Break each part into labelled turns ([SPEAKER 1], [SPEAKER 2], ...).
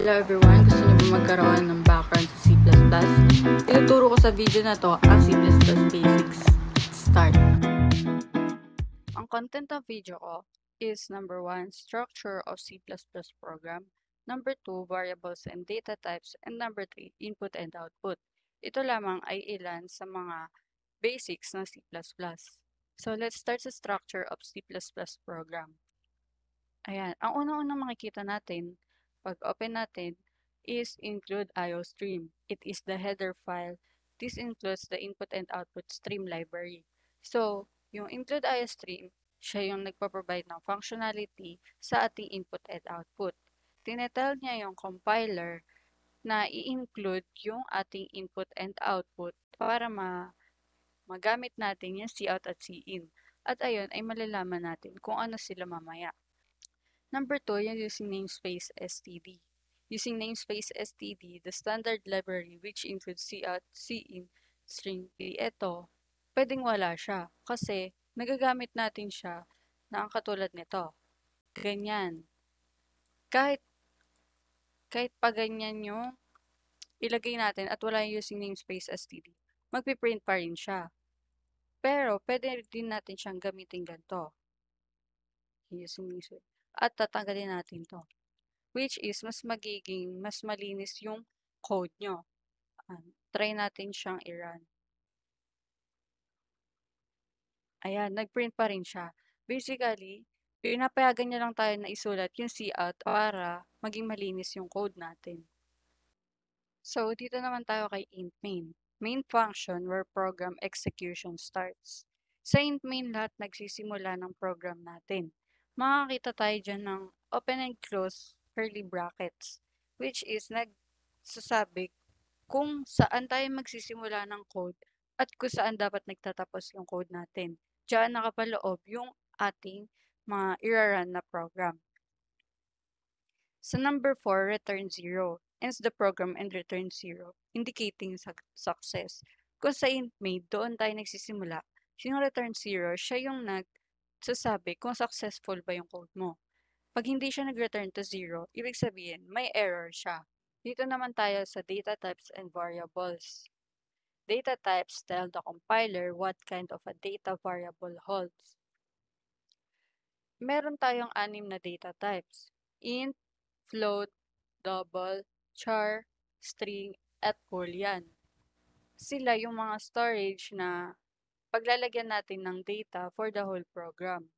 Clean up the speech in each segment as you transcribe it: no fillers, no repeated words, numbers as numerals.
[SPEAKER 1] Hello everyone! Gusto niyo ba magkaroon ng background sa C++? Ituturo ko sa video na to ang C++ basics. Start! Ang content ng video ko is number 1, structure of C++ program, number 2, variables and data types, and number 3, input and output. Ito lamang ay ilan sa mga basics ng C++. So let's start sa structure of C++ program. Ayan, ang unang-unang makikita natin pag open natin is include IOStream. It is the header file. This includes the input and output stream library. So, yung include IOStream, siya yung nagpo-provide ng functionality sa ating input and output. Tinetel niya yung compiler na i-include yung ating input and output para magamit natin yung cout at cin. At ayun ay malalaman natin kung ano sila mamaya. Number 2, yung using namespace std. Using namespace std, the standard library which includes cout, cin, string, ito, pwedeng wala siya kasi nagagamit natin siya na ang katulad nito. Ganyan. Kahit pa ganyan yung ilagay natin at wala yung using namespace std, magpiprint pa rin siya. Pero pwede din natin siyang gamitin ganito. Using namespace. At tatanggalin natin to. Which is, mas malinis yung code nyo. Try natin siyang i-run. Ayan, nag-print pa rin siya. Basically, pinapayagan niya lang tayo na isulat yung cout para maging malinis yung code natin. So, dito naman tayo kay int main. Main function where program execution starts. Sa int main, lahat nagsisimula ng program natin. Makakita tayo dyan ng open and close curly brackets, which is nagsasabi kung saan tayo magsisimula ng code at kung saan dapat nagtatapos yung code natin. Diyan nakapaloob yung ating mga i-run na program. Sa number 4, return 0. Ends the program and return 0, indicating success. Kung sa int main, doon tayo nagsisimula. Yung return 0, siya yung nagsasabi kung successful ba yung code mo. Pag hindi siya nag-return to 0, ibig sabihin, may error siya. Dito naman tayo sa data types and variables. Data types tell the compiler what kind of a data variable holds. Meron tayong 6 na data types. Int, float, double, char, string, at boolean. Sila yung mga storage na paglalagyan natin ng data for the whole program.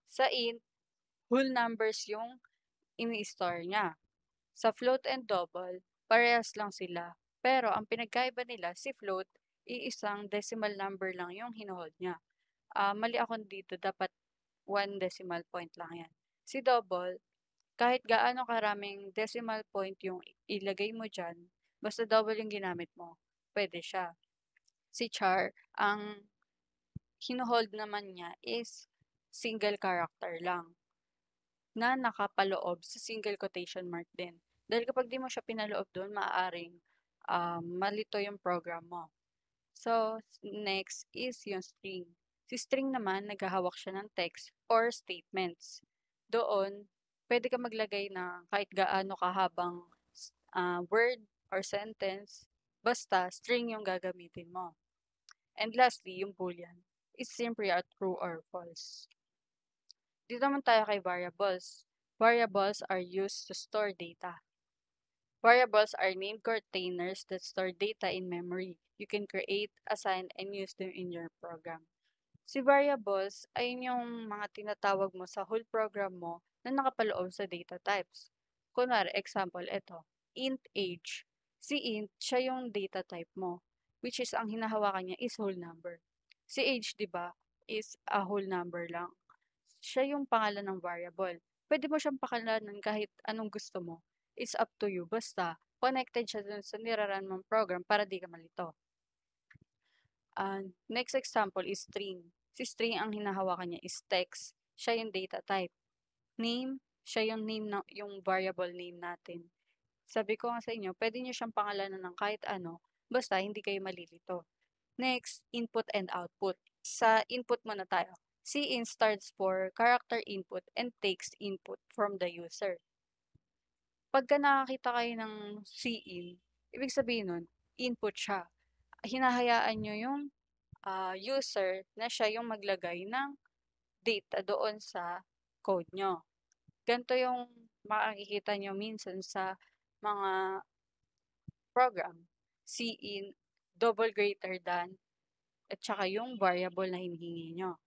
[SPEAKER 1] Sa int, whole numbers yung ini-store niya. Sa float and double, parehas lang sila. Pero ang pinagkaiba nila, si float, iisang decimal number lang yung hinuhold niya. Mali ako dito, dapat 1 decimal point lang yan. Si double, kahit gaano karaming decimal point yung ilagay mo dyan, basta double yung ginamit mo, pwede siya. Si char, ang hinuhold naman niya is single character lang na nakapaloob sa single quotation mark din. Dahil kapag di mo siya pinaloob doon, maaaring malito yung program mo. So, next is yung string. Si string naman, naghahawak siya ng text or statements. Doon, pwede ka maglagay na kahit gaano kahabang word or sentence, basta string yung gagamitin mo. And lastly, yung boolean. It's simply a true or false. Dito naman tayo kay variables. Variables are used to store data. Variables are named containers that store data in memory. You can create, assign, and use them in your program. Si variables ay yung mga tinatawag mo sa whole program mo na nakapaloob sa data types. Kunwari, example, ito, int age. Si int, siya yung data type mo, which is ang hinahawakan niya is whole number. Si age, di ba, is a whole number lang. Siya yung pangalan ng variable. Pwede mo siyang pakalanan kahit anong gusto mo. It's up to you. Basta, connected siya dun sa niraran mong program para di ka malito. Next example is string. Si string, ang hinahawakan niya is text. Siya yung data type. Name, siya yung name yung variable name natin. Sabi ko nga sa inyo, pwede niyo siyang pangalanan ng kahit ano, basta hindi kayo malilito. Next, input and output. Sa input muna tayo. Cin stands for character input and takes input from the user. Pagka nakakita kayo ng C-in, ibig sabihin nun, input siya. Hinahayaan nyo yung user na siya yung maglagay ng data doon sa code nyo. Ganito yung makikita nyo minsan sa mga program. C-in, double greater than, at saka yung variable na hinihingi nyo.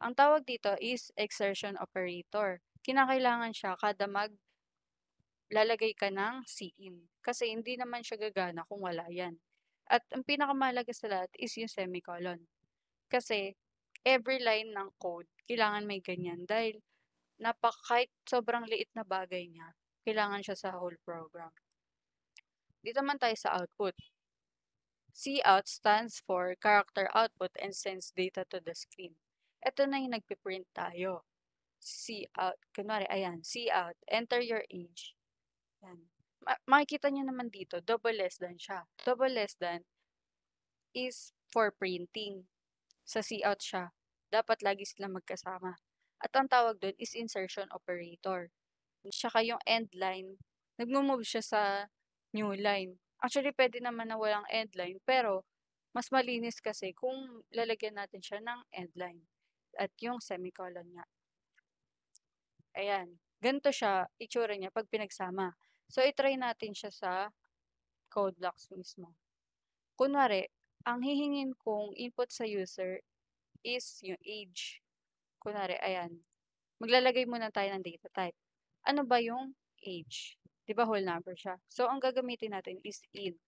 [SPEAKER 1] Ang tawag dito is exertion operator. Kinakailangan siya kada maglalagay ka ng C-in. Kasi hindi naman siya gagana kung wala yan. At ang pinakamahalaga sa lahat is yung semicolon. Kasi every line ng code, kailangan may ganyan. Dahil kahit sobrang liit na bagay niya, kailangan siya sa whole program. Dito naman tayo sa output. Cout stands for character output and sends data to the screen. Ito na yung nagpiprint tayo. Cout, kunwari, ayan, cout, enter your age. Yan. Makikita nyo naman dito, double less than siya. Double less than is for printing. Sa cout siya. Dapat lagi sila magkasama. At ang tawag doon is insertion operator. Tsaka yung end line, nagmo-move siya sa new line. Actually, pwede naman na walang end line, pero mas malinis kasi kung lalagyan natin siya ng end line. At yung semicolon niya. Ayan. Ganito siya, itsura niya pag pinagsama. So, itry natin siya sa code blocks mismo. Kunwari, ang hihingin kong input sa user is yung age. Kunwari, ayan. Maglalagay muna tayo ng data type. Ano ba yung age? Di ba whole number siya? So, ang gagamitin natin is int.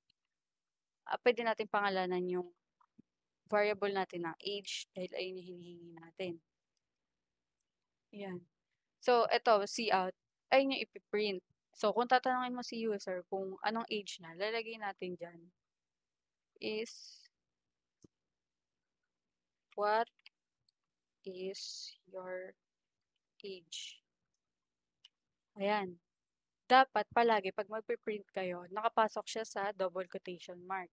[SPEAKER 1] Pwede natin pangalanan yung variable natin ng age dahil ayun yung hinihingi natin. Ayan. So, ito, cout, ayun yung ipiprint. So, kung tatanungin mo si user kung anong age na, lalagay natin dyan is what is your age? Ayan. Dapat palagi pag magpiprint kayo, nakapasok siya sa double quotation mark.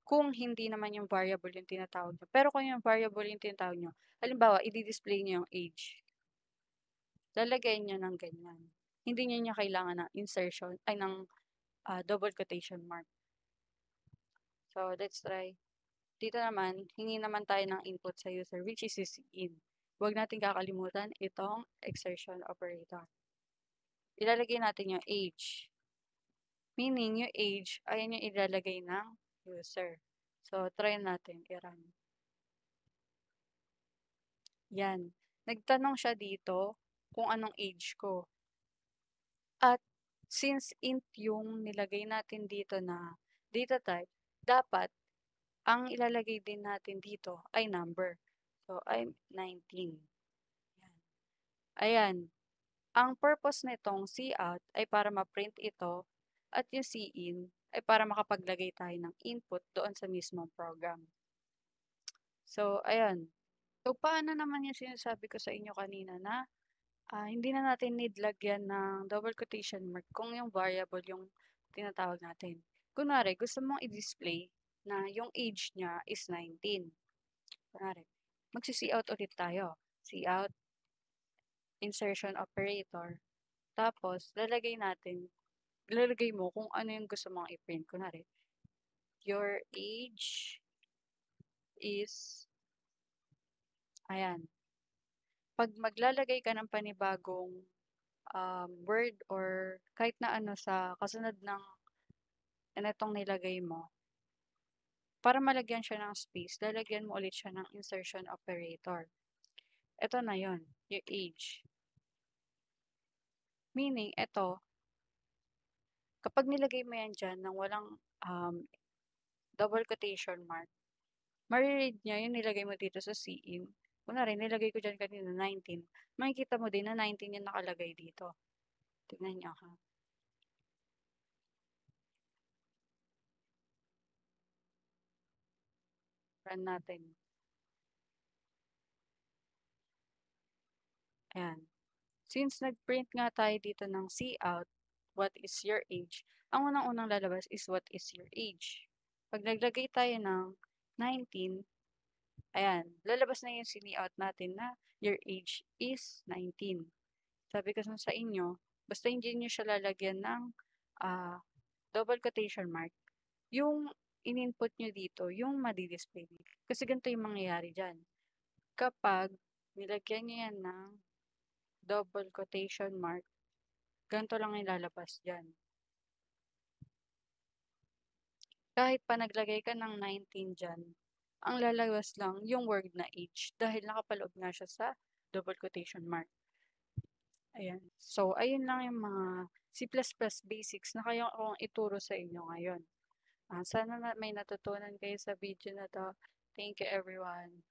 [SPEAKER 1] Kung hindi naman yung variable yung tinatawag nyo. Pero kung yung variable yung tinatawag nyo, halimbawa, i-display nyo yung age. Lalagay nyo ng ganyan. Hindi nyo niya kailangan ng insertion, ay ng double quotation mark. So, let's try. Dito naman, hingi naman tayo ng input sa user, which is in. Huwag natin kakalimutan itong exertion operator. Ilalagay natin yung age. Meaning, yung age, ayan yung ilalagay ng user. So, try natin i-run. Yan. Nagtanong siya dito kung anong age ko. At since int yung nilagay natin dito na data type, dapat ang ilalagay din natin dito ay number. So, I'm 19. Yan. Ayan. Ang purpose nitong cout ay para ma-print ito at yung cin ay para makapaglagay tayo ng input doon sa mismong program. So, ayan. So, paano naman yung sinasabi ko sa inyo kanina na hindi na natin need lagyan ng double quotation mark kung yung variable yung tinatawag natin. Kunwari, gusto mong i-display na yung age niya is 19. Kunwari, magsi-cout ulit tayo. Cout, insertion operator. Tapos, lalagay mo kung ano yung gusto mong i-print. Kunwari, your age is, ayan. Pag maglalagay ka ng panibagong word or kahit na ano sa kasunod ng itong nilagay mo, para malagyan siya ng space, lalagyan mo ulit siya ng insertion operator. Ito na yon, yung age. Meaning, ito, kapag nilagay mo yan dyan nang walang double quotation mark, mariread niya yung nilagay mo dito sa cin. Kunwari, nilagay ko dyan kanina 19. Makikita mo din na 19 yung nakalagay dito. Tignan niyo ha. Run natin. Ayan. Since nag-print nga tayo dito ng cout, what is your age, ang unang-unang lalabas is what is your age. Pag naglagay tayo ng 19, ayan, lalabas na yung sini-out natin na your age is 19. Sabi ko sa inyo, Basta hindi niyo siya lalagyan ng ah, double quotation mark. Yung in-input niyo dito, yung madi-display dito. Kasi ganito yung mangyayari diyan. Kapag nilagyan niyo yan ng double quotation mark, ganito lang yung lalabas diyan. Kahit pa naglagay ka ng 19 diyan, ang lalabas lang yung word na age dahil nakapaloob nga siya sa double quotation mark. Ayan. So, ayun lang yung mga C++ basics na kaya kong ituro sa inyo ngayon. Sana na may natutunan kayo sa video na 'to. Thank you everyone.